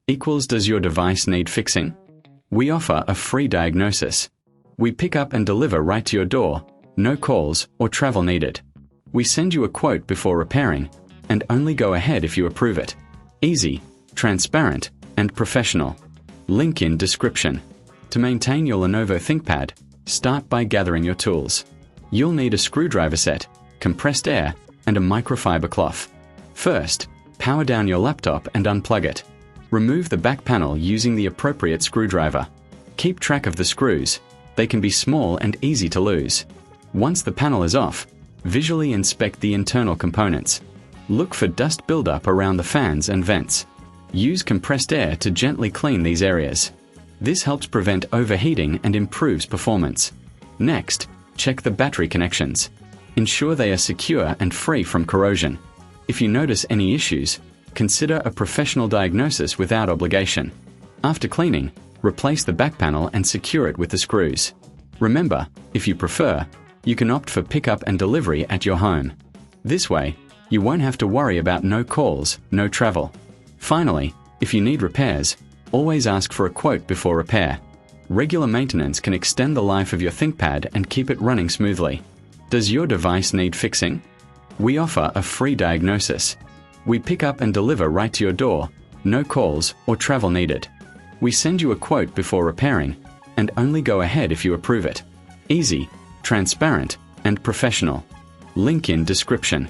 equals does your device need fixing? We offer a free diagnosis. We pick up and deliver right to your door, no calls or travel needed. We send you a quote before repairing, and only go ahead if you approve it. Easy, transparent, and professional. Link in description. To maintain your Lenovo ThinkPad, start by gathering your tools. You'll need a screwdriver set, compressed air, and a microfiber cloth. First, power down your laptop and unplug it. Remove the back panel using the appropriate screwdriver. Keep track of the screws. They can be small and easy to lose. Once the panel is off, visually inspect the internal components. Look for dust buildup around the fans and vents. Use compressed air to gently clean these areas. This helps prevent overheating and improves performance. Next, check the battery connections. Ensure they are secure and free from corrosion. If you notice any issues, consider a professional diagnosis without obligation. After cleaning, replace the back panel and secure it with the screws. Remember, if you prefer, you can opt for pickup and delivery at your home. This way, you won't have to worry about no calls, no travel. Finally, if you need repairs, always ask for a quote before repair. Regular maintenance can extend the life of your ThinkPad and keep it running smoothly. Does your device need fixing? We offer a free diagnosis. We pick up and deliver right to your door, no calls or travel needed. We send you a quote before repairing, and only go ahead if you approve it. Easy, transparent, and professional. Link in description.